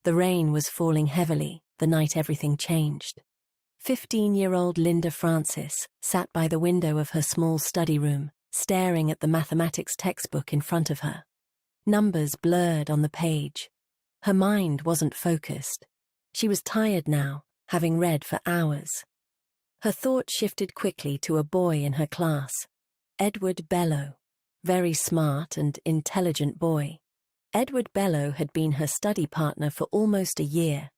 The rain was falling heavily the night everything changed. 15-year-old Linda Francis sat by the window of her small study room, staring at the mathematics textbook in front of her. Numbers blurred on the page. Her mind wasn't focused. She was tired now, having read for hours. Her thoughts shifted quickly to a boy in her class, Edward Bello, very smart and intelligent boy. Edward Bello had been her study partner for almost a year.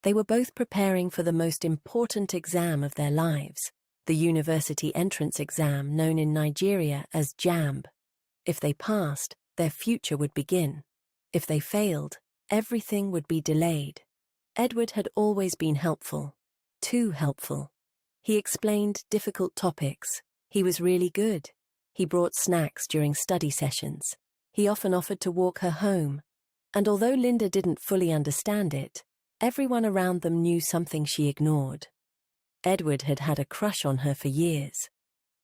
They were both preparing for the most important exam of their lives, the university entrance exam known in Nigeria as JAMB. If they passed, their future would begin. If they failed, everything would be delayed. Edward had always been helpful, too helpful. He explained difficult topics. He was really good. He brought snacks during study sessions. He often offered to walk her home. And although Linda didn't fully understand it, everyone around them knew something she ignored. Edward had had a crush on her for years.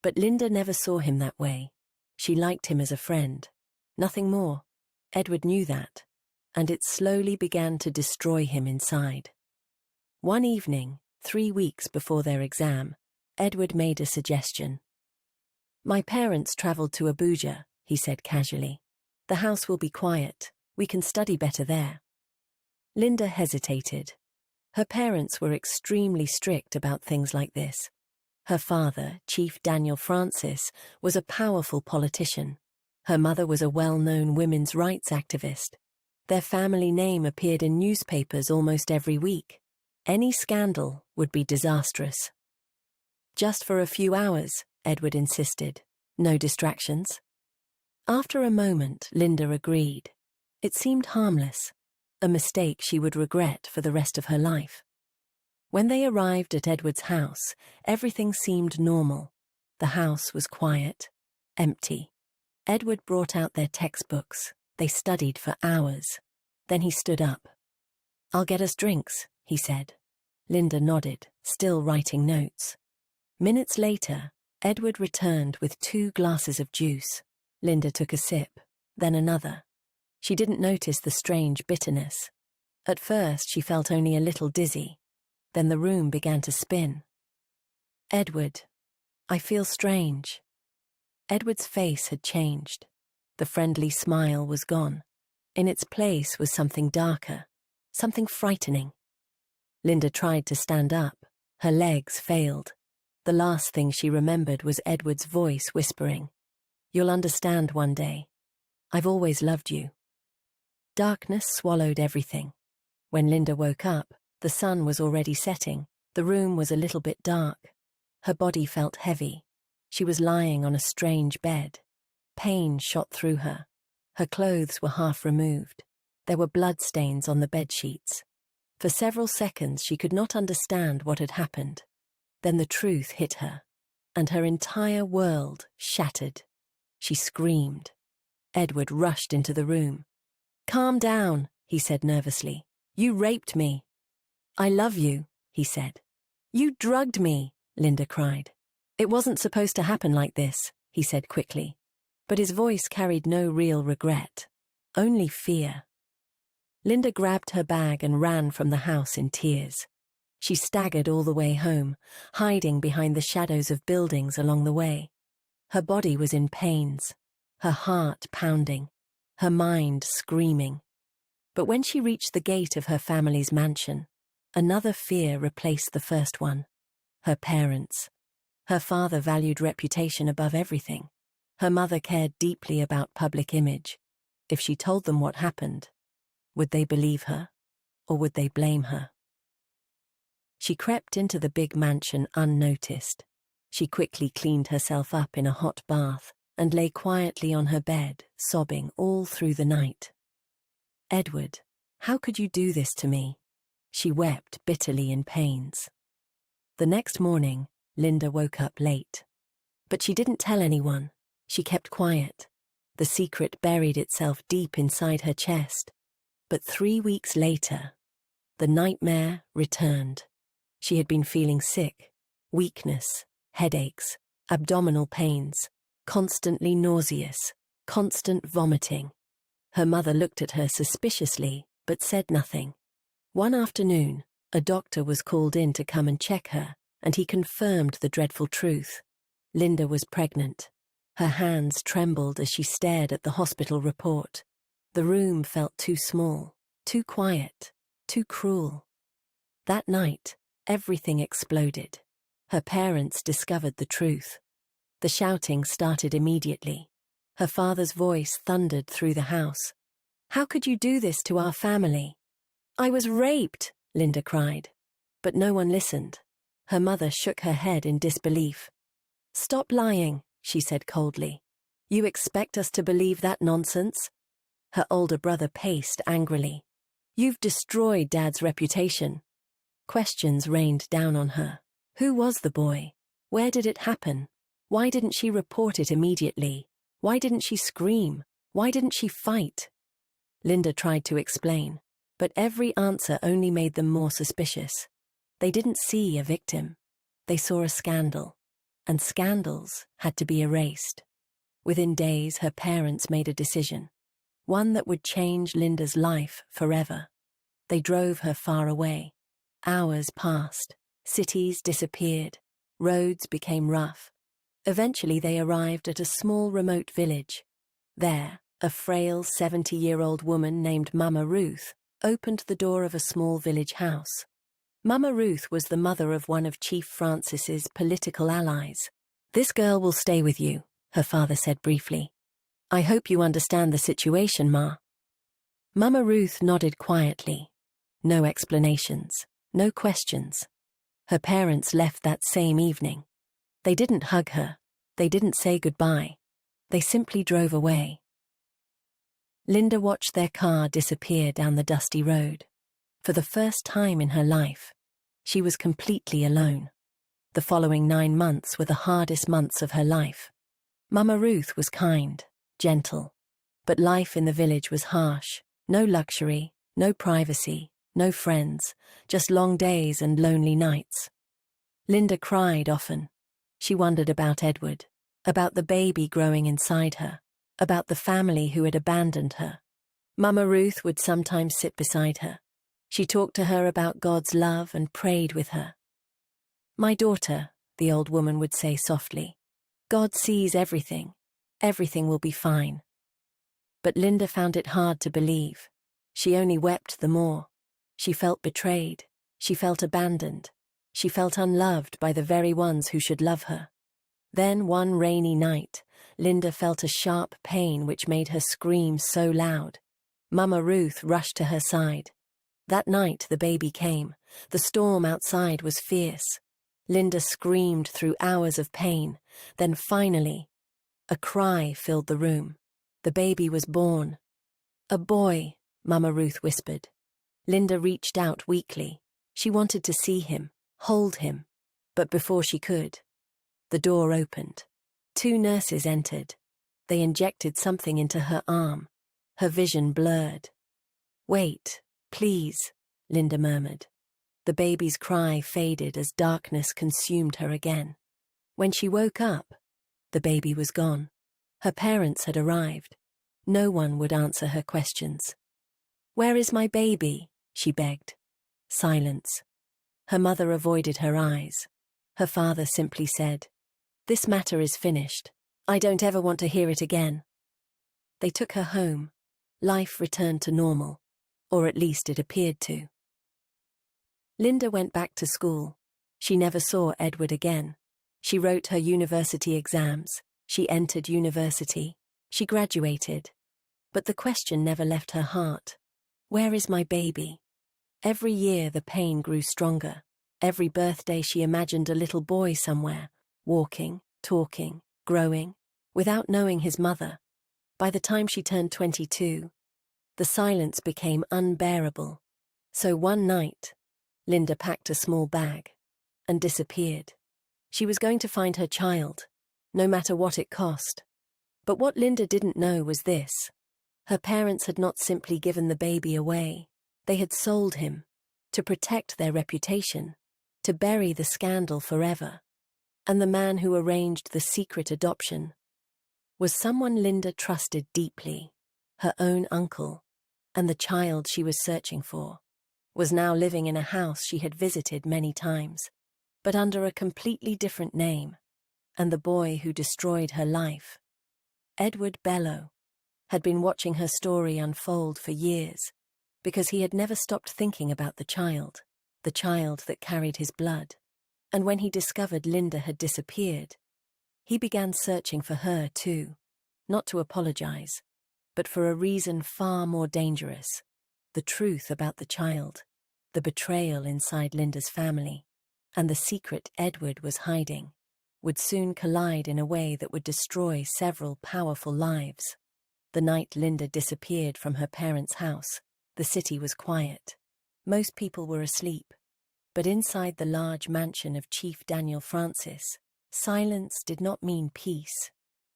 But Linda never saw him that way. She liked him as a friend. Nothing more. Edward knew that. And it slowly began to destroy him inside. One evening, 3 weeks before their exam, Edward made a suggestion. "My parents travelled to Abuja," he said casually. "The house will be quiet. We can study better there." Linda hesitated. Her parents were extremely strict about things like this. Her father, Chief Daniel Francis, was a powerful politician. Her mother was a well-known women's rights activist. Their family name appeared in newspapers almost every week. Any scandal would be disastrous. "Just for a few hours," Edward insisted. "No distractions." After a moment, Linda agreed. It seemed harmless, a mistake she would regret for the rest of her life. When they arrived at Edward's house, everything seemed normal. The house was quiet, empty. Edward brought out their textbooks. They studied for hours. Then he stood up. "I'll get us drinks," he said. Linda nodded, still writing notes. Minutes later, Edward returned with 2 glasses of juice. Linda took a sip, then another. She didn't notice the strange bitterness. At first, she felt only a little dizzy. Then the room began to spin. "Edward, I feel strange." Edward's face had changed. The friendly smile was gone. In its place was something darker, something frightening. Linda tried to stand up. Her legs failed. The last thing she remembered was Edward's voice whispering, "You'll understand one day. I've always loved you." Darkness swallowed everything. When Linda woke up, the sun was already setting. The room was a little bit dark. Her body felt heavy. She was lying on a strange bed. Pain shot through her. Her clothes were half removed. There were bloodstains on the bedsheets. For several seconds she could not understand what had happened. Then the truth hit her, and her entire world shattered. She screamed. Edward rushed into the room. "Calm down," he said nervously. "You raped me." "I love you," he said. "You drugged me," Linda cried. "It wasn't supposed to happen like this," he said quickly. But his voice carried no real regret, only fear. Linda grabbed her bag and ran from the house in tears. She staggered all the way home, hiding behind the shadows of buildings along the way. Her body was in pains, her heart pounding, her mind screaming. But when she reached the gate of her family's mansion, another fear replaced the first one. Her parents. Her father valued reputation above everything. Her mother cared deeply about public image. If she told them what happened, would they believe her, or would they blame her? She crept into the big mansion unnoticed. She quickly cleaned herself up in a hot bath and lay quietly on her bed, sobbing all through the night. "Edward, how could you do this to me?" She wept bitterly in pains. The next morning, Linda woke up late. But she didn't tell anyone. She kept quiet. The secret buried itself deep inside her chest. But 3 weeks later, the nightmare returned. She had been feeling sick, weakness, headaches, abdominal pains, constantly nauseous, constant vomiting. Her mother looked at her suspiciously, but said nothing. One afternoon, a doctor was called in to come and check her, and he confirmed the dreadful truth. Linda was pregnant. Her hands trembled as she stared at the hospital report. The room felt too small, too quiet, too cruel. That night, everything exploded. Her parents discovered the truth. The shouting started immediately. Her father's voice thundered through the house. "How could you do this to our family?" "I was raped," Linda cried. But no one listened. Her mother shook her head in disbelief. "Stop lying," she said coldly. "You expect us to believe that nonsense?" Her older brother paced angrily. "You've destroyed Dad's reputation." Questions rained down on her. Who was the boy? Where did it happen? Why didn't she report it immediately? Why didn't she scream? Why didn't she fight? Linda tried to explain, but every answer only made them more suspicious. They didn't see a victim. They saw a scandal, and scandals had to be erased. Within days, her parents made a decision, one that would change Linda's life forever. They drove her far away. Hours passed. Cities disappeared. Roads became rough. Eventually, they arrived at a small remote village. There, a frail 70-year-old woman named Mama Ruth opened the door of a small village house. Mama Ruth was the mother of one of Chief Francis's political allies. "This girl will stay with you," her father said briefly. "I hope you understand the situation, Ma." Mama Ruth nodded quietly. No explanations, no questions. Her parents left that same evening. They didn't hug her. They didn't say goodbye. They simply drove away. Linda watched their car disappear down the dusty road. For the first time in her life, she was completely alone. The following 9 months were the hardest months of her life. Mama Ruth was kind, gentle, but life in the village was harsh. No luxury, no privacy, no friends, just long days and lonely nights. Linda cried often. She wondered about Edward, about the baby growing inside her, about the family who had abandoned her. Mama Ruth would sometimes sit beside her. She talked to her about God's love and prayed with her. "My daughter," the old woman would say softly, "God sees everything. Everything will be fine." But Linda found it hard to believe. She only wept the more. She felt betrayed. She felt abandoned. She felt unloved by the very ones who should love her. Then one rainy night, Linda felt a sharp pain which made her scream so loud. Mama Ruth rushed to her side. That night the baby came. The storm outside was fierce. Linda screamed through hours of pain. Then finally, a cry filled the room. The baby was born. "A boy," Mama Ruth whispered. Linda reached out weakly. She wanted to see him, hold him. But before she could, the door opened. 2 nurses entered. They injected something into her arm. Her vision blurred. "Wait, please," Linda murmured. The baby's cry faded as darkness consumed her again. When she woke up, the baby was gone. Her parents had arrived. No one would answer her questions. "Where is my baby?" she begged. Silence. Her mother avoided her eyes. Her father simply said, "This matter is finished. I don't ever want to hear it again." They took her home. Life returned to normal, or at least it appeared to. Linda went back to school. She never saw Edward again. She wrote her university exams. She entered university. She graduated. But the question never left her heart. Where is my baby? Every year the pain grew stronger. Every birthday she imagined a little boy somewhere, walking, talking, growing, without knowing his mother. By the time she turned 22, the silence became unbearable. So one night, Linda packed a small bag and disappeared. She was going to find her child, no matter what it cost. But what Linda didn't know was this. Her parents had not simply given the baby away. They had sold him to protect their reputation, to bury the scandal forever. And the man who arranged the secret adoption was someone Linda trusted deeply, her own uncle, and the child she was searching for. was now living in a house she had visited many times, but under a completely different name, and the boy who destroyed her life, Edward Bellow, had been watching her story unfold for years because he had never stopped thinking about the child that carried his blood. And when he discovered Linda had disappeared, he began searching for her too, not to apologize, but for a reason far more dangerous: the truth about the child, the betrayal inside Linda's family, and the secret Edward was hiding, would soon collide in a way that would destroy several powerful lives. The night Linda disappeared from her parents' house, the city was quiet. Most people were asleep. But inside the large mansion of Chief Daniel Francis, silence did not mean peace.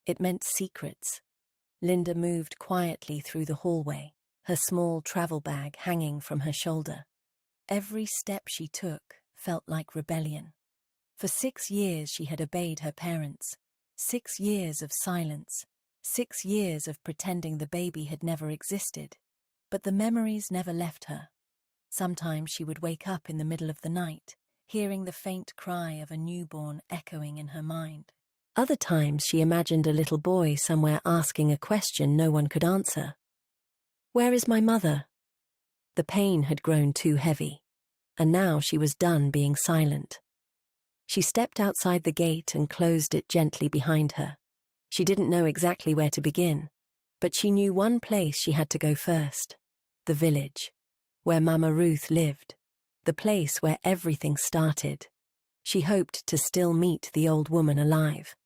It meant secrets. Linda moved quietly through the hallway, her small travel bag hanging from her shoulder. Every step she took felt like rebellion. For 6 years she had obeyed her parents. 6 years of silence. 6 years of pretending the baby had never existed. But the memories never left her. Sometimes she would wake up in the middle of the night, hearing the faint cry of a newborn echoing in her mind. Other times she imagined a little boy somewhere asking a question no one could answer. "Where is my mother?" The pain had grown too heavy, and now she was done being silent. She stepped outside the gate and closed it gently behind her. She didn't know exactly where to begin, but she knew one place she had to go first: the village, where Mama Ruth lived, the place where everything started. She hoped to still meet the old woman alive.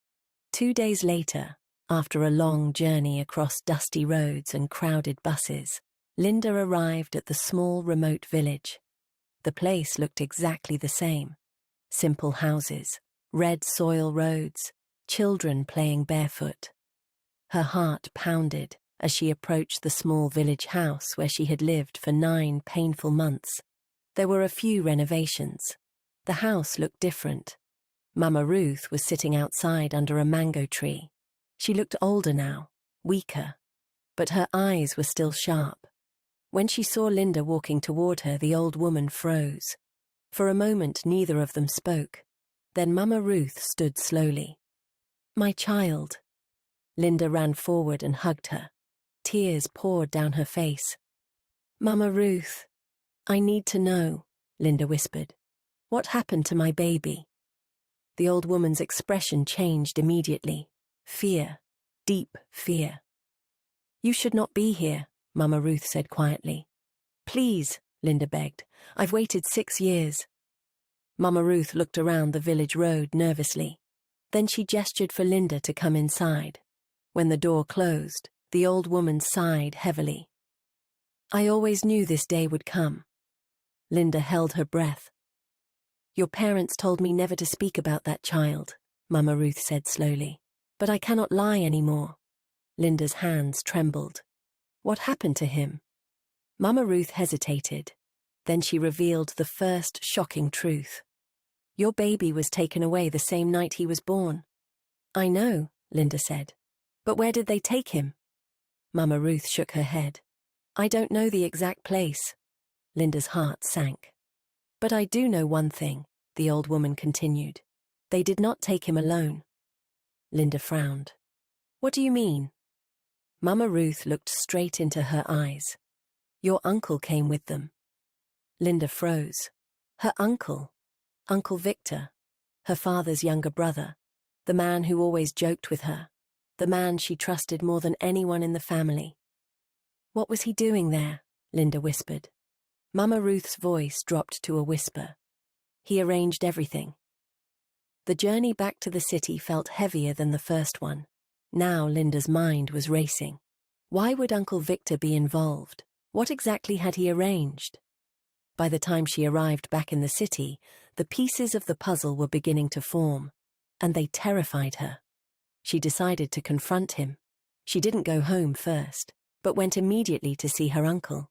2 days later, after a long journey across dusty roads and crowded buses, Linda arrived at the small remote village. The place looked exactly the same: simple houses, red soil roads, children playing barefoot. Her heart pounded as she approached the small village house where she had lived for 9 painful months. There were a few renovations. The house looked different. Mama Ruth was sitting outside under a mango tree. She looked older now, weaker, but her eyes were still sharp. When she saw Linda walking toward her, the old woman froze. For a moment, neither of them spoke. Then Mama Ruth stood slowly. "My child." Linda ran forward and hugged her. Tears poured down her face. "Mama Ruth, I need to know," Linda whispered. "What happened to my baby?" The old woman's expression changed immediately. Fear, deep fear. "You should not be here," Mama Ruth said quietly. "Please," Linda begged. "I've waited 6 years." Mama Ruth looked around the village road nervously. Then she gestured for Linda to come inside. When the door closed, the old woman sighed heavily. "I always knew this day would come." Linda held her breath. "Your parents told me never to speak about that child," Mama Ruth said slowly. "But I cannot lie anymore." Linda's hands trembled. "What happened to him?" Mama Ruth hesitated. Then she revealed the first shocking truth. "Your baby was taken away the same night he was born." "I know," Linda said. "But where did they take him?" Mama Ruth shook her head. "I don't know the exact place." Linda's heart sank. "But I do know one thing," the old woman continued. "They did not take him alone." Linda frowned. "What do you mean?" Mama Ruth looked straight into her eyes. "Your uncle came with them." Linda froze. Her uncle? Uncle Victor, her father's younger brother, the man who always joked with her, the man she trusted more than anyone in the family. "What was he doing there?" Linda whispered. Mama Ruth's voice dropped to a whisper. "He arranged everything." The journey back to the city felt heavier than the first one. Now Linda's mind was racing. Why would Uncle Victor be involved? What exactly had he arranged? By the time she arrived back in the city, the pieces of the puzzle were beginning to form, and they terrified her. She decided to confront him. She didn't go home first, but went immediately to see her uncle.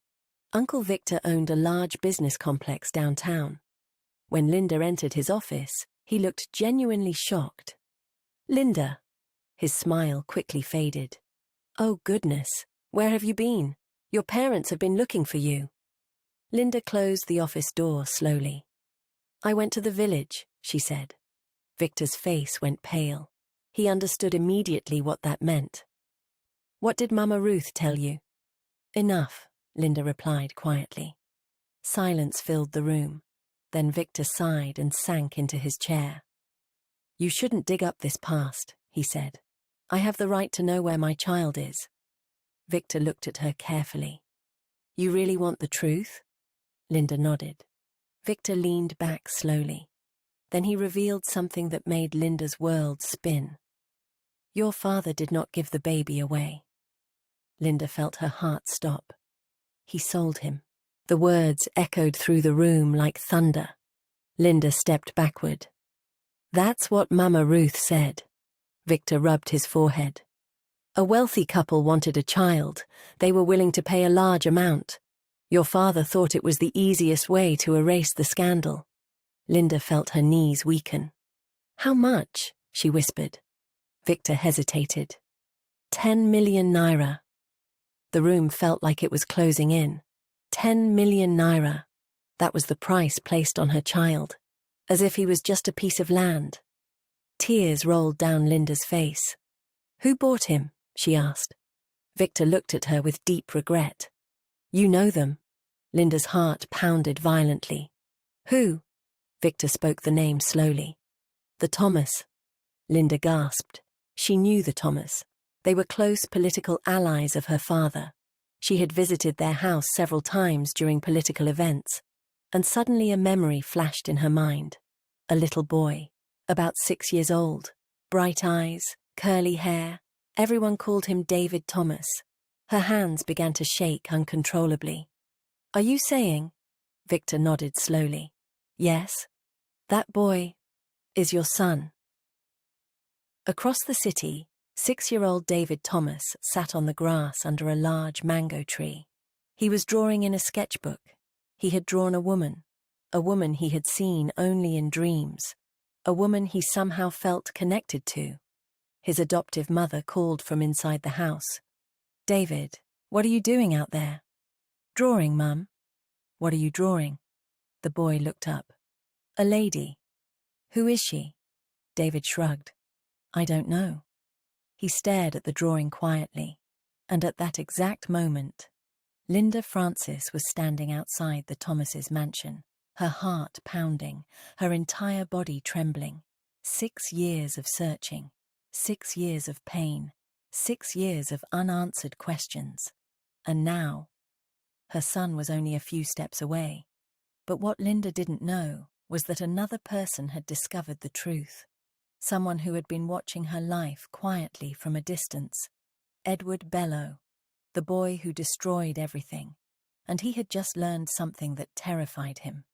Uncle Victor owned a large business complex downtown. When Linda entered his office, he looked genuinely shocked. "Linda." His smile quickly faded. "Oh goodness, where have you been? Your parents have been looking for you." Linda closed the office door slowly. "I went to the village," she said. Victor's face went pale. He understood immediately what that meant. "What did Mama Ruth tell you?" "Enough," Linda replied quietly. Silence filled the room. Then Victor sighed and sank into his chair. "You shouldn't dig up this past," he said. "I have the right to know where my child is." Victor looked at her carefully. "You really want the truth?" Linda nodded. Victor leaned back slowly. Then he revealed something that made Linda's world spin. "Your father did not give the baby away." Linda felt her heart stop. "He sold him." The words echoed through the room like thunder. Linda stepped backward. "That's what Mama Ruth said." Victor rubbed his forehead. "A wealthy couple wanted a child. They were willing to pay a large amount. Your father thought it was the easiest way to erase the scandal." Linda felt her knees weaken. "How much?" she whispered. Victor hesitated. 10 million naira. The room felt like it was closing in. 10 million naira. That was the price placed on her child, as if he was just a piece of land. Tears rolled down Linda's face. "Who bought him?" she asked. Victor looked at her with deep regret. "You know them." Linda's heart pounded violently. "Who?" Victor spoke the name slowly. "The Thomas." Linda gasped. She knew the Thomas. They were close political allies of her father. She had visited their house several times during political events, and suddenly a memory flashed in her mind. A little boy, about 6 years old, bright eyes, curly hair. Everyone called him David Thomas. Her hands began to shake uncontrollably. "Are you saying?" Victor nodded slowly. "Yes. That boy is your son." Across the city, 6-year-old David Thomas sat on the grass under a large mango tree. He was drawing in a sketchbook. He had drawn a woman he had seen only in dreams, a woman he somehow felt connected to. His adoptive mother called from inside the house. "David, what are you doing out there?" "Drawing, Mum." "What are you drawing?" The boy looked up. "A lady." "Who is she?" David shrugged. "I don't know." He stared at the drawing quietly, and at that exact moment, Linda Francis was standing outside the Thomases' mansion, her heart pounding, her entire body trembling. 6 years of searching, 6 years of pain, 6 years of unanswered questions. And now, her son was only a few steps away. But what Linda didn't know was that another person had discovered the truth. Someone who had been watching her life quietly from a distance. Edward Bello, the boy who destroyed everything. And he had just learned something that terrified him.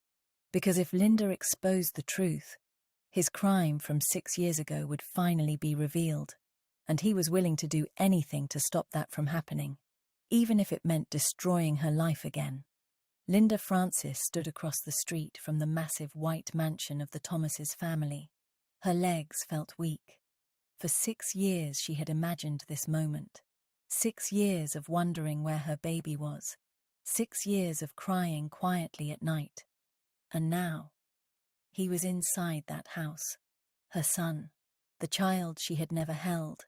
Because if Linda exposed the truth, his crime from 6 years ago would finally be revealed. And he was willing to do anything to stop that from happening, even if it meant destroying her life again. Linda Francis stood across the street from the massive white mansion of the Thomases family. Her legs felt weak. For 6 years she had imagined this moment. 6 years of wondering where her baby was. 6 years of crying quietly at night. And now, he was inside that house. Her son, the child she had never held,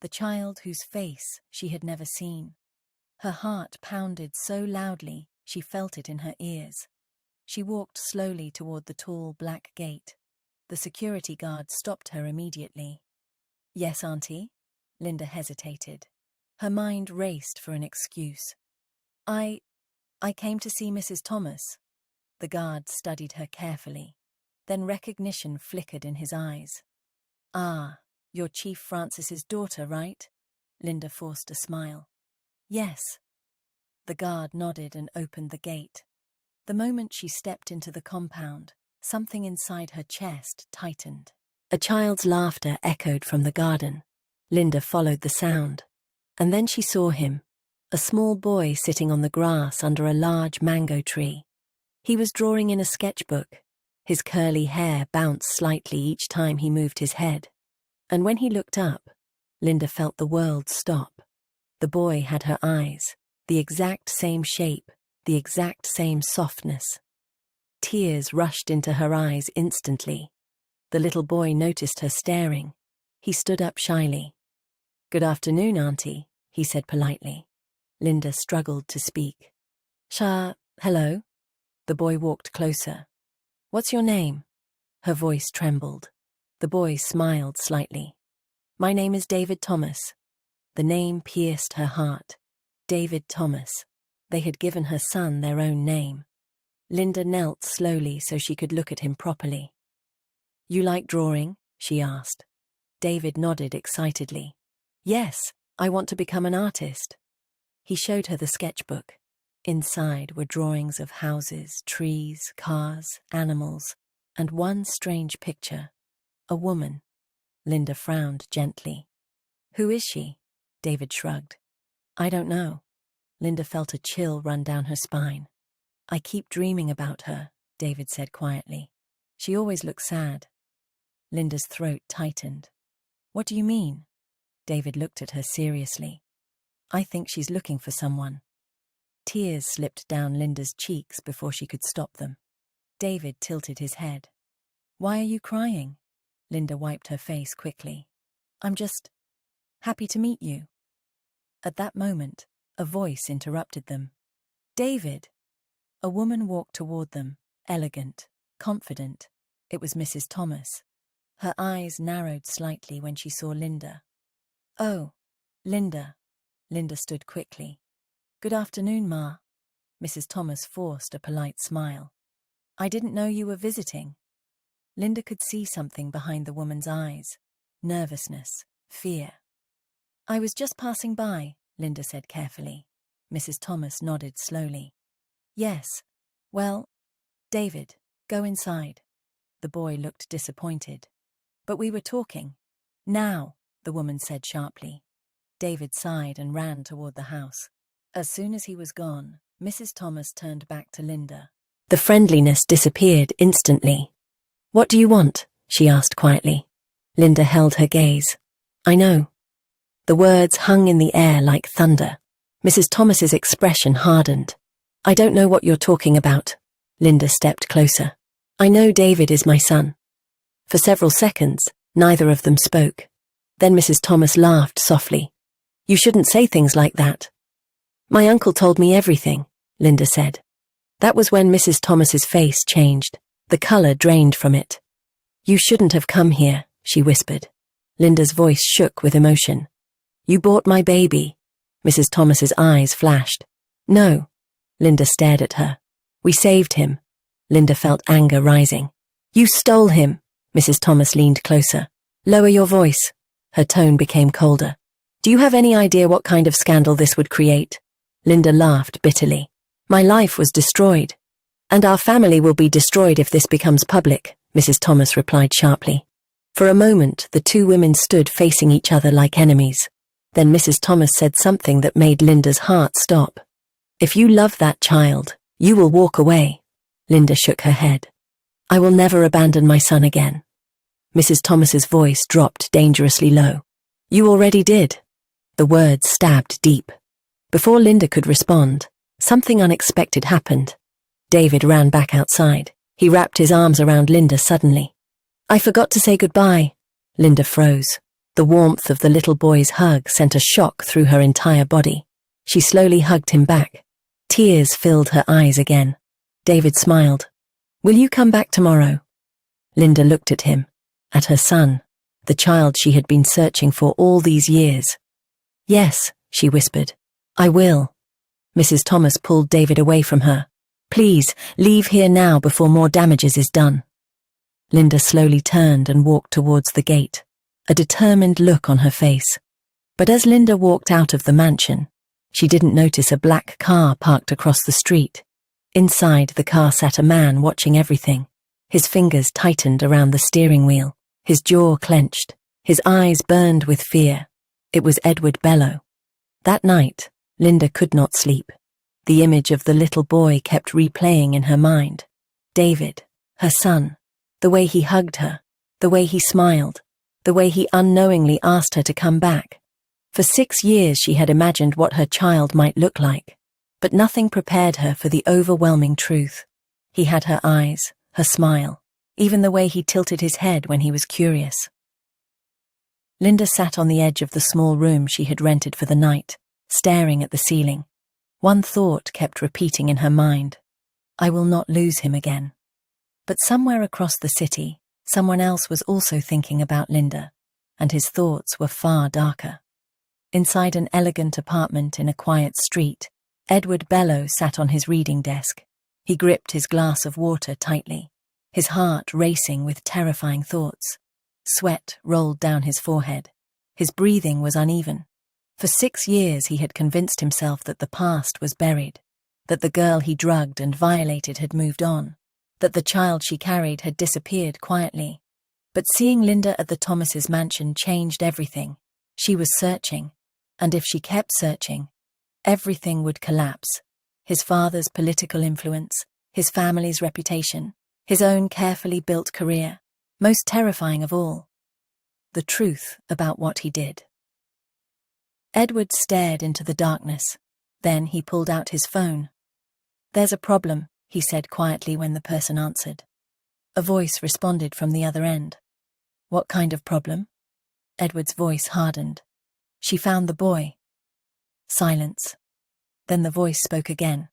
the child whose face she had never seen. Her heart pounded so loudly she felt it in her ears. She walked slowly toward the tall black gate. The security guard stopped her immediately. "Yes, Auntie?" Linda hesitated. Her mind raced for an excuse. I came to see Mrs. Thomas." The guard studied her carefully. Then recognition flickered in his eyes. "Ah, you're Chief Francis's daughter, right?" Linda forced a smile. "Yes." The guard nodded and opened the gate. The moment she stepped into the compound, something inside her chest tightened. A child's laughter echoed from the garden. Linda followed the sound. And then she saw him, a small boy sitting on the grass under a large mango tree. He was drawing in a sketchbook. His curly hair bounced slightly each time he moved his head. And when he looked up, Linda felt the world stop. The boy had her eyes, the exact same shape, the exact same softness. Tears rushed into her eyes instantly. The little boy noticed her staring. He stood up shyly. "Good afternoon, Auntie," he said politely. Linda struggled to speak. Hello?" The boy walked closer. "What's your name?" Her voice trembled. The boy smiled slightly. "My name is David Thomas." The name pierced her heart. David Thomas. They had given her son their own name. Linda knelt slowly so she could look at him properly. "You like drawing?" she asked. David nodded excitedly. "Yes, I want to become an artist." He showed her the sketchbook. Inside were drawings of houses, trees, cars, animals, and one strange picture. A woman. Linda frowned gently. "Who is she?" David shrugged. "I don't know." Linda felt a chill run down her spine. "I keep dreaming about her," David said quietly. "She always looks sad." Linda's throat tightened. "What do you mean?" David looked at her seriously. "I think she's looking for someone." Tears slipped down Linda's cheeks before she could stop them. David tilted his head. "Why are you crying?" Linda wiped her face quickly. "I'm just happy to meet you." At that moment, a voice interrupted them. "David!" A woman walked toward them, elegant, confident. It was Mrs. Thomas. Her eyes narrowed slightly when she saw Linda. "Oh, Linda." Linda stood quickly. "Good afternoon, Ma." Mrs. Thomas forced a polite smile. "I didn't know you were visiting." Linda could see something behind the woman's eyes. Nervousness, fear. "I was just passing by," Linda said carefully. Mrs. Thomas nodded slowly. "Yes. Well, David, go inside." The boy looked disappointed. "But we were talking." "Now," the woman said sharply. David sighed and ran toward the house. As soon as he was gone, Mrs. Thomas turned back to Linda. The friendliness disappeared instantly. "What do you want?" she asked quietly. Linda held her gaze. "I know." The words hung in the air like thunder. Mrs. Thomas's expression hardened. "I don't know what you're talking about." Linda stepped closer. "I know David is my son." For several seconds, neither of them spoke. Then Mrs. Thomas laughed softly. "You shouldn't say things like that." "My uncle told me everything," Linda said. That was when Mrs. Thomas's face changed. The color drained from it. "You shouldn't have come here," she whispered. Linda's voice shook with emotion. "You bought my baby." Mrs. Thomas's eyes flashed. "No." Linda stared at her. "We saved him." Linda felt anger rising. "You stole him." Mrs. Thomas leaned closer. "Lower your voice." Her tone became colder. "Do you have any idea what kind of scandal this would create?" Linda laughed bitterly. "My life was destroyed. And our family will be destroyed if this becomes public," Mrs. Thomas replied sharply. For a moment, the two women stood facing each other like enemies. Then Mrs. Thomas said something that made Linda's heart stop. "If you love that child, you will walk away." Linda shook her head. "I will never abandon my son again." Mrs. Thomas's voice dropped dangerously low. "You already did." The words stabbed deep. Before Linda could respond, something unexpected happened. David ran back outside. He wrapped his arms around Linda suddenly. "I forgot to say goodbye." Linda froze. The warmth of the little boy's hug sent a shock through her entire body. She slowly hugged him back. Tears filled her eyes again. David smiled. "Will you come back tomorrow?" Linda looked at him, at her son, the child she had been searching for all these years. "Yes," she whispered. "I will." Mrs. Thomas pulled David away from her. "Please, leave here now before more damages is done." Linda slowly turned and walked towards the gate, a determined look on her face. But as Linda walked out of the mansion, she didn't notice a black car parked across the street. Inside the car sat a man watching everything. His fingers tightened around the steering wheel, his jaw clenched, his eyes burned with fear. It was Edward Bello. That night, Linda could not sleep. The image of the little boy kept replaying in her mind. David, her son, the way he hugged her, the way he smiled, the way he unknowingly asked her to come back. For 6 years she had imagined what her child might look like. But nothing prepared her for the overwhelming truth. He had her eyes, her smile, even the way he tilted his head when he was curious. Linda sat on the edge of the small room she had rented for the night, staring at the ceiling. One thought kept repeating in her mind: I will not lose him again. But somewhere across the city, someone else was also thinking about Linda, and his thoughts were far darker. Inside an elegant apartment in a quiet street, Edward Bellow sat on his reading desk. He gripped his glass of water tightly, his heart racing with terrifying thoughts. Sweat rolled down his forehead. His breathing was uneven. For 6 years he had convinced himself that the past was buried, that the girl he drugged and violated had moved on, that the child she carried had disappeared quietly. But seeing Linda at the Thomases' mansion changed everything. She was searching, and if she kept searching, everything would collapse. His father's political influence, his family's reputation, his own carefully built career. Most terrifying of all, the truth about what he did. Edward stared into the darkness. Then he pulled out his phone. "There's a problem," he said quietly when the person answered. A voice responded from the other end. "What kind of problem?" Edward's voice hardened. "She found the boy." Silence. Then the voice spoke again.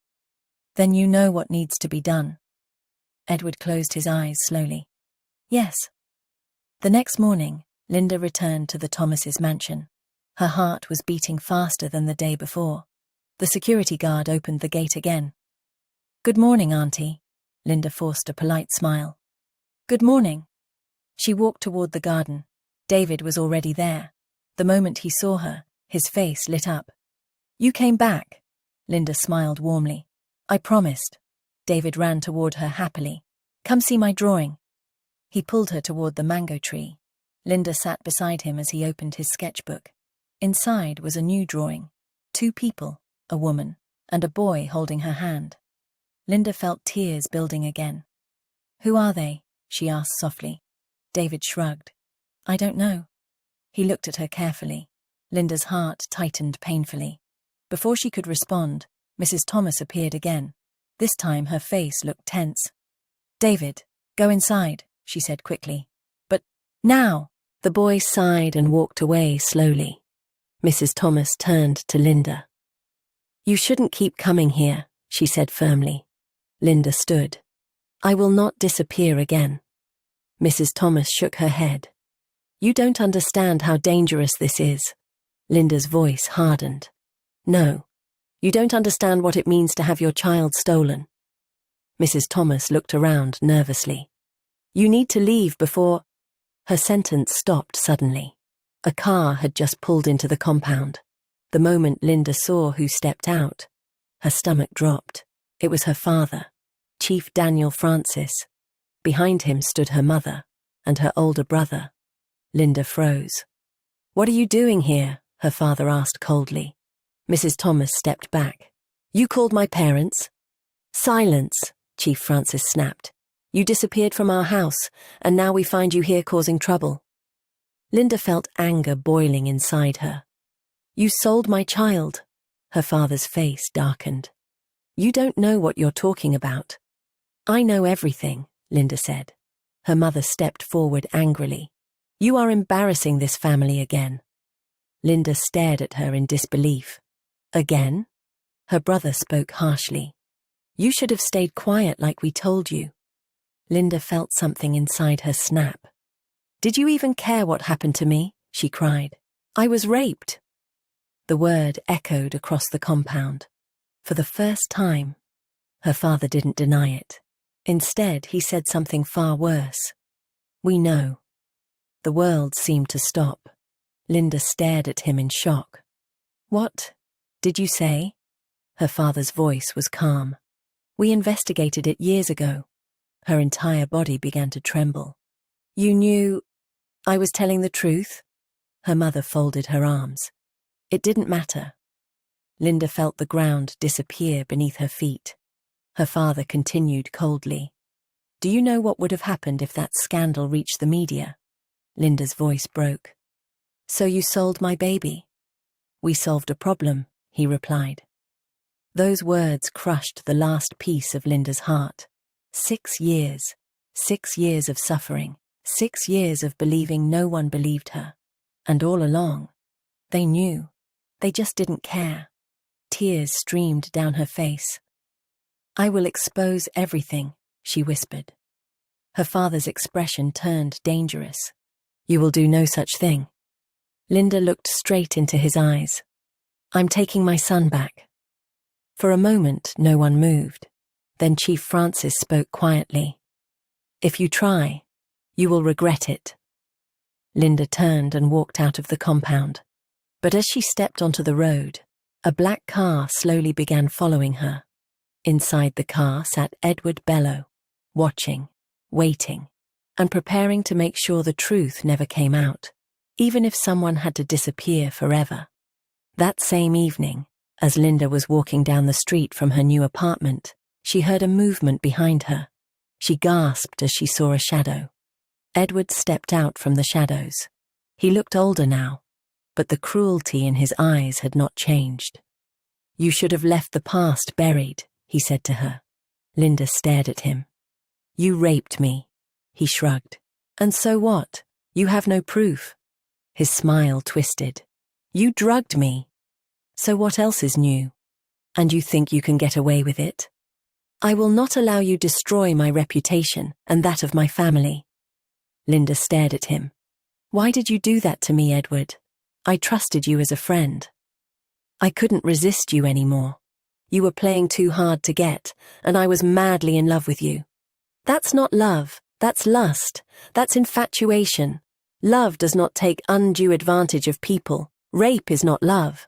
"Then you know what needs to be done." Edward closed his eyes slowly. "Yes." The next morning, Linda returned to the Thomases' mansion. Her heart was beating faster than the day before. The security guard opened the gate again. "Good morning, Auntie." Linda forced a polite smile. "Good morning." She walked toward the garden. David was already there. The moment he saw her, his face lit up. "You came back." Linda smiled warmly. "I promised." David ran toward her happily. "Come see my drawing." He pulled her toward the mango tree. Linda sat beside him as he opened his sketchbook. Inside was a new drawing. 2 people, a woman, and a boy holding her hand. Linda felt tears building again. "Who are they?" she asked softly. David shrugged. "I don't know." He looked at her carefully. Linda's heart tightened painfully. Before she could respond, Mrs. Thomas appeared again. This time her face looked tense. "David, go inside," she said quickly. "But now!" The boy sighed and walked away slowly. Mrs. Thomas turned to Linda. "You shouldn't keep coming here," she said firmly. Linda stood. "I will not disappear again." Mrs. Thomas shook her head. "You don't understand how dangerous this is." Linda's voice hardened. "No, you don't understand what it means to have your child stolen." Mrs. Thomas looked around nervously. "You need to leave before—" Her sentence stopped suddenly. A car had just pulled into the compound. The moment Linda saw who stepped out, her stomach dropped. It was her father, Chief Daniel Francis. Behind him stood her mother and her older brother. Linda froze. "What are you doing here?" her father asked coldly. Mrs. Thomas stepped back. "You called my parents?" "Silence," Chief Francis snapped. "You disappeared from our house, and now we find you here causing trouble." Linda felt anger boiling inside her. "You sold my child." Her father's face darkened. "You don't know what you're talking about." "I know everything," Linda said. Her mother stepped forward angrily. "You are embarrassing this family again." Linda stared at her in disbelief. "Again?" Her brother spoke harshly. "You should have stayed quiet like we told you." Linda felt something inside her snap. "Did you even care what happened to me?" she cried. "I was raped." The word echoed across the compound. For the first time, her father didn't deny it. Instead, he said something far worse. "We know." The world seemed to stop. Linda stared at him in shock. "What did you say?" Her father's voice was calm. "We investigated it years ago." Her entire body began to tremble. "You knew I was telling the truth?" Her mother folded her arms. It didn't matter. Linda felt the ground disappear beneath her feet. Her father continued coldly. "Do you know what would have happened if that scandal reached the media?" Linda's voice broke. "So you sold my baby?" "We solved a problem," he replied. Those words crushed the last piece of Linda's heart. 6 years. 6 years of suffering. 6 years of believing no one believed her. And all along, they knew. They just didn't care. Tears streamed down her face. "I will expose everything," she whispered. Her father's expression turned dangerous. "You will do no such thing." Linda looked straight into his eyes. "I'm taking my son back." For a moment, no one moved. Then Chief Francis spoke quietly. "If you try, you will regret it." Linda turned and walked out of the compound. But as she stepped onto the road, a black car slowly began following her. Inside the car sat Edward Bello, watching, waiting, and preparing to make sure the truth never came out, even if someone had to disappear forever. That same evening, as Linda was walking down the street from her new apartment, she heard a movement behind her. She gasped as she saw a shadow. Edward stepped out from the shadows. He looked older now, but the cruelty in his eyes had not changed. "You should have left the past buried," he said to her. Linda stared at him. "You raped me," he shrugged. "And so what? You have no proof." His smile twisted. "You drugged me. So what else is new? And you think you can get away with it? I will not allow you destroy my reputation and that of my family." Linda stared at him. "Why did you do that to me, Edward? I trusted you as a friend. I couldn't resist you anymore. You were playing too hard to get, and I was madly in love with you. That's not love, that's lust, that's infatuation. Love does not take undue advantage of people. Rape is not love.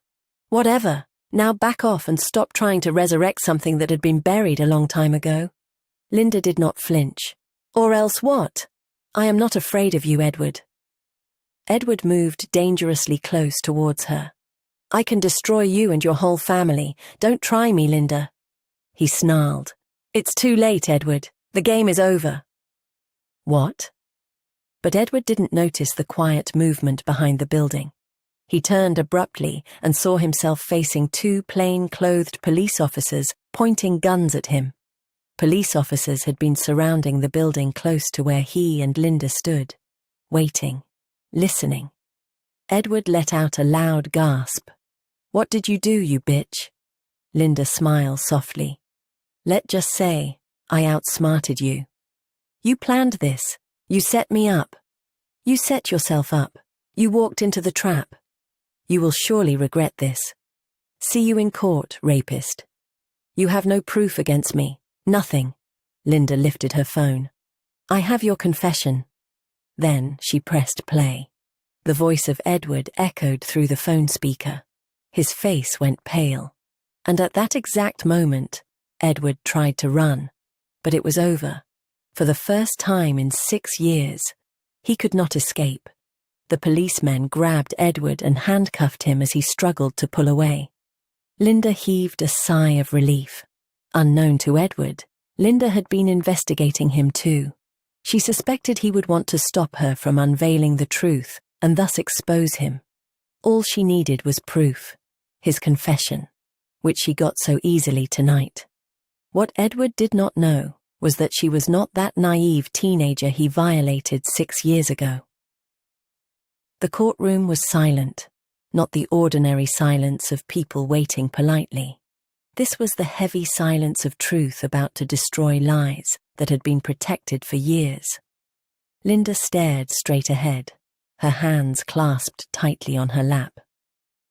Whatever, now back off and stop trying to resurrect something that had been buried a long time ago." Linda did not flinch. "Or else what? I am not afraid of you, Edward." Edward moved dangerously close towards her. "I can destroy you and your whole family. Don't try me, Linda." He snarled. "It's too late, Edward. The game is over." "What?" But Edward didn't notice the quiet movement behind the building. He turned abruptly and saw himself facing 2 plain-clothed police officers pointing guns at him. Police officers had been surrounding the building close to where he and Linda stood, waiting, listening. Edward let out a loud gasp. "What did you do, you bitch?" Linda smiled softly. "Let's just say, I outsmarted you. You planned this. You set me up. You set yourself up. You walked into the trap. You will surely regret this. See you in court, rapist. You have no proof against me. Nothing." Linda lifted her phone. "I have your confession." Then she pressed play. The voice of Edward echoed through the phone speaker. His face went pale. And at that exact moment, Edward tried to run. But it was over. For the first time in 6 years, he could not escape. The policemen grabbed Edward and handcuffed him as he struggled to pull away. Linda heaved a sigh of relief. Unknown to Edward, Linda had been investigating him too. She suspected he would want to stop her from unveiling the truth and thus expose him. All she needed was proof, his confession, which she got so easily tonight. What Edward did not know was that she was not that naive teenager he violated 6 years ago. The courtroom was silent, not the ordinary silence of people waiting politely. This was the heavy silence of truth about to destroy lies that had been protected for years. Linda stared straight ahead, her hands clasped tightly on her lap.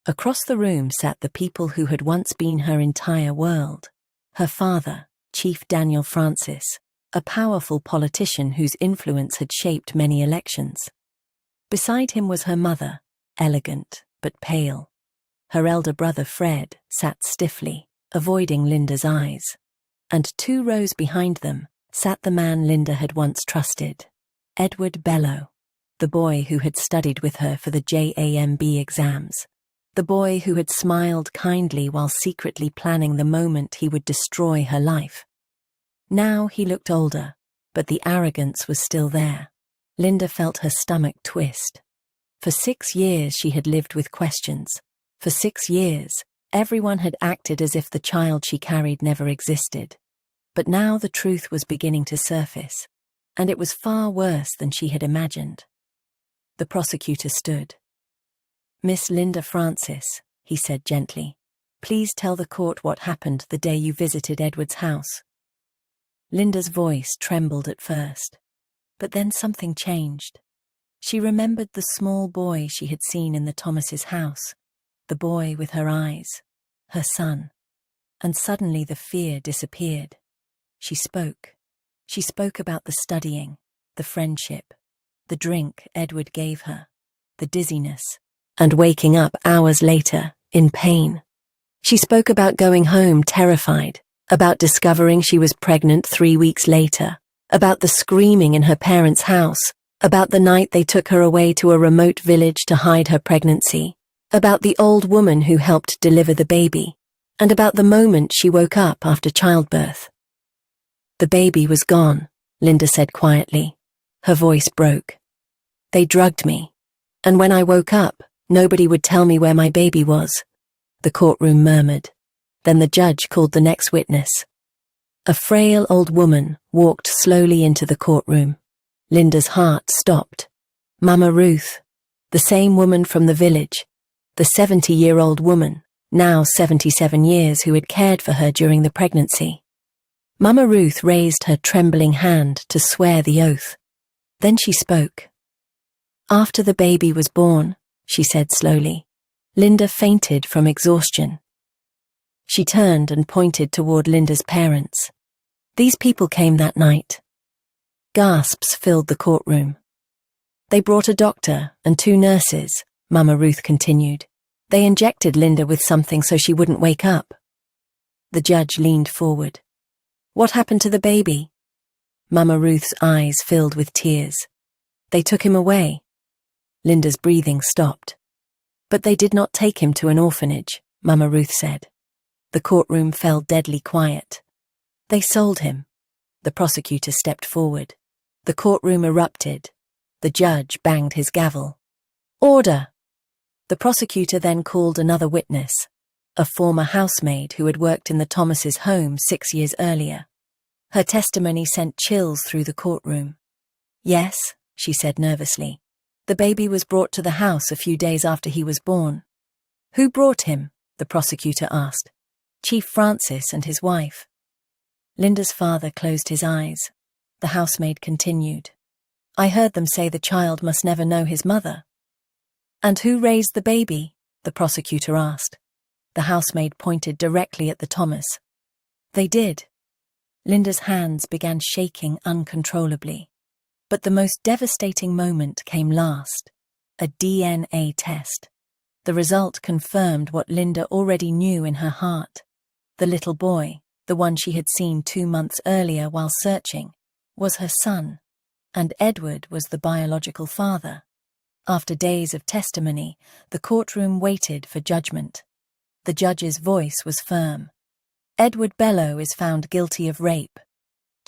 Across the room sat the people who had once been her entire world. Her father, Chief Daniel Francis, a powerful politician whose influence had shaped many elections. Beside him was her mother, elegant but pale. Her elder brother Fred sat stiffly, avoiding Linda's eyes. And 2 rows behind them sat the man Linda had once trusted, Edward Bello, the boy who had studied with her for the JAMB exams, the boy who had smiled kindly while secretly planning the moment he would destroy her life. Now he looked older, but the arrogance was still there. Linda felt her stomach twist. For 6 years she had lived with questions. For 6 years Everyone had acted as if the child she carried never existed. But now the truth was beginning to surface, and it was far worse than she had imagined. The prosecutor stood. "Miss Linda Francis," he said gently, "please tell the court what happened the day you visited Edward's house." Linda's voice trembled at first, but then something changed. She remembered the small boy she had seen in the Thomases' house, the boy with her eyes, her son, and suddenly the fear disappeared. She spoke. She spoke about the studying, the friendship, the drink Edward gave her, the dizziness, and waking up hours later, in pain. She spoke about going home terrified, about discovering she was pregnant 3 weeks later, about the screaming in her parents' house, about the night they took her away to a remote village to hide her pregnancy, about the old woman who helped deliver the baby, and about the moment she woke up after childbirth. "The baby was gone," Linda said quietly. Her voice broke. "They drugged me, and when I woke up, nobody would tell me where my baby was." The courtroom murmured. Then the judge called the next witness. A frail old woman walked slowly into the courtroom. Linda's heart stopped. Mama Ruth, the same woman from the village, the 70-year-old woman, now 77 years, who had cared for her during the pregnancy. Mama Ruth raised her trembling hand to swear the oath. Then she spoke. "After the baby was born," she said slowly, "Linda fainted from exhaustion." She turned and pointed toward Linda's parents. "These people came that night." Gasps filled the courtroom. "They brought a doctor and 2 nurses," Mama Ruth continued. "They injected Linda with something so she wouldn't wake up." The judge leaned forward. "What happened to the baby?" Mama Ruth's eyes filled with tears. "They took him away." Linda's breathing stopped. "But they did not take him to an orphanage," Mama Ruth said. The courtroom fell deadly quiet. "They sold him." The prosecutor stepped forward. The courtroom erupted. The judge banged his gavel. "Order!" The prosecutor then called another witness, a former housemaid who had worked in the Thomases' home 6 years earlier. Her testimony sent chills through the courtroom. "Yes," she said nervously. "The baby was brought to the house a few days after he was born." "Who brought him?" the prosecutor asked. "Chief Francis and his wife." Linda's father closed his eyes. The housemaid continued. "I heard them say the child must never know his mother." "And who raised the baby?" the prosecutor asked. The housemaid pointed directly at the Thomas. "They did." Linda's hands began shaking uncontrollably. But the most devastating moment came last, a DNA test. The result confirmed what Linda already knew in her heart. The little boy, the one she had seen 2 months earlier while searching, was her son, and Edward was the biological father. After days of testimony, the courtroom waited for judgment. The judge's voice was firm. Edward Bello is found guilty of rape.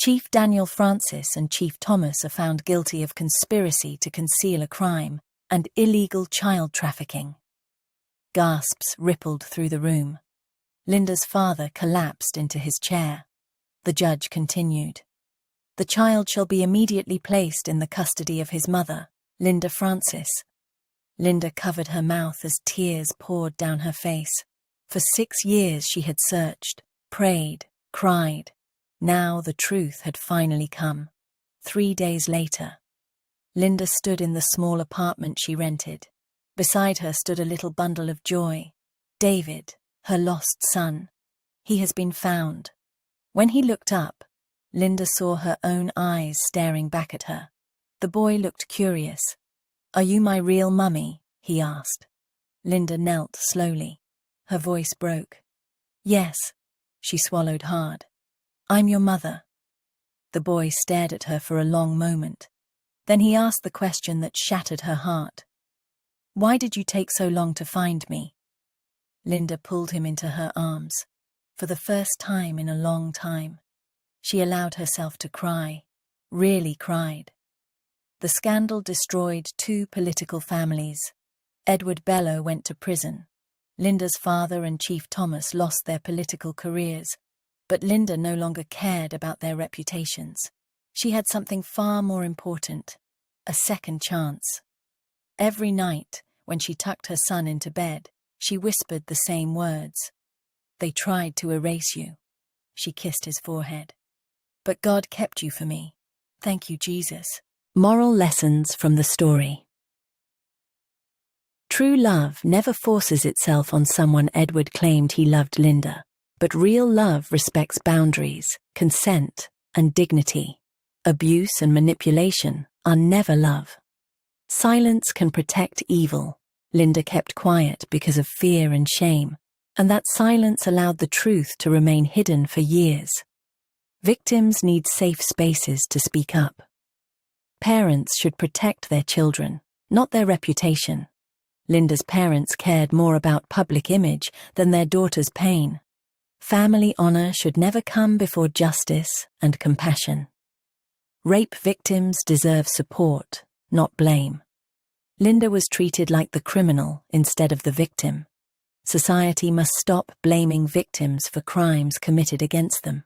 Chief Daniel Francis and Chief Thomas are found guilty of conspiracy to conceal a crime and illegal child trafficking. Gasps rippled through the room. Linda's father collapsed into his chair. The judge continued. "The child shall be immediately placed in the custody of his mother, Linda Francis." Linda covered her mouth as tears poured down her face. For 6 years she had searched, prayed, cried. Now the truth had finally come. 3 days later. Linda stood in the small apartment she rented. Beside her stood a little bundle of joy. David, her lost son. He has been found. When he looked up, Linda saw her own eyes staring back at her. The boy looked curious. "Are you my real mummy?" he asked. Linda knelt slowly. Her voice broke. "Yes." She swallowed hard. "I'm your mother." The boy stared at her for a long moment. Then he asked the question that shattered her heart. "Why did you take so long to find me?" Linda pulled him into her arms. For the first time in a long time, she allowed herself to cry, really cried. The scandal destroyed 2 political families. Edward Bello went to prison. Linda's father and Chief Thomas lost their political careers, but Linda no longer cared about their reputations. She had something far more important: a second chance. Every night, when she tucked her son into bed, she whispered the same words. "They tried to erase you." She kissed his forehead. "But God kept you for me. Thank you, Jesus." Moral lessons from the story. True love never forces itself on someone. Edward claimed he loved Linda, but real love respects boundaries, consent, and dignity. Abuse and manipulation are never love. Silence can protect evil. Linda kept quiet because of fear and shame, and that silence allowed the truth to remain hidden for years. Victims need safe spaces to speak up. Parents should protect their children, not their reputation. Linda's parents cared more about public image than their daughter's pain. Family honor should never come before justice and compassion. Rape victims deserve support, not blame. Linda was treated like the criminal instead of the victim. Society must stop blaming victims for crimes committed against them.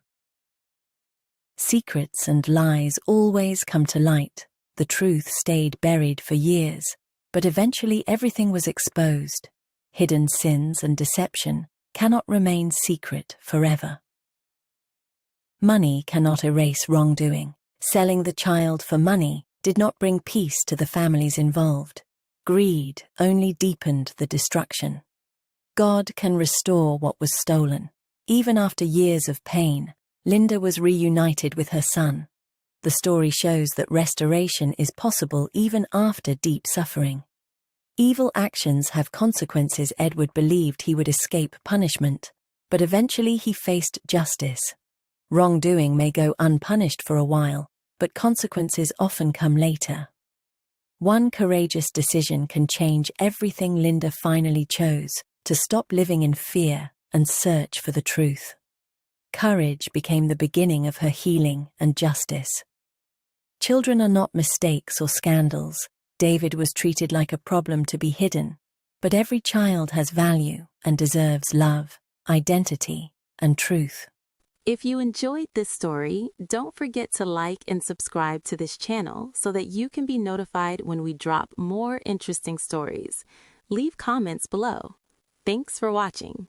Secrets and lies always come to light. The truth stayed buried for years, but eventually everything was exposed. Hidden sins and deception cannot remain secret forever. Money cannot erase wrongdoing. Selling the child for money did not bring peace to the families involved. Greed only deepened the destruction. God can restore what was stolen. Even after years of pain, Linda was reunited with her son. The story shows that restoration is possible even after deep suffering. Evil actions have consequences. Edward believed he would escape punishment, but eventually he faced justice. Wrongdoing may go unpunished for a while, but consequences often come later. One courageous decision can change everything. Linda finally chose to stop living in fear and search for the truth. Courage became the beginning of her healing and justice. Children are not mistakes or scandals. David was treated like a problem to be hidden, but every child has value and deserves love, identity, and truth. If you enjoyed this story, don't forget to like and subscribe to this channel so that you can be notified when we drop more interesting stories. Leave comments below. Thanks for watching.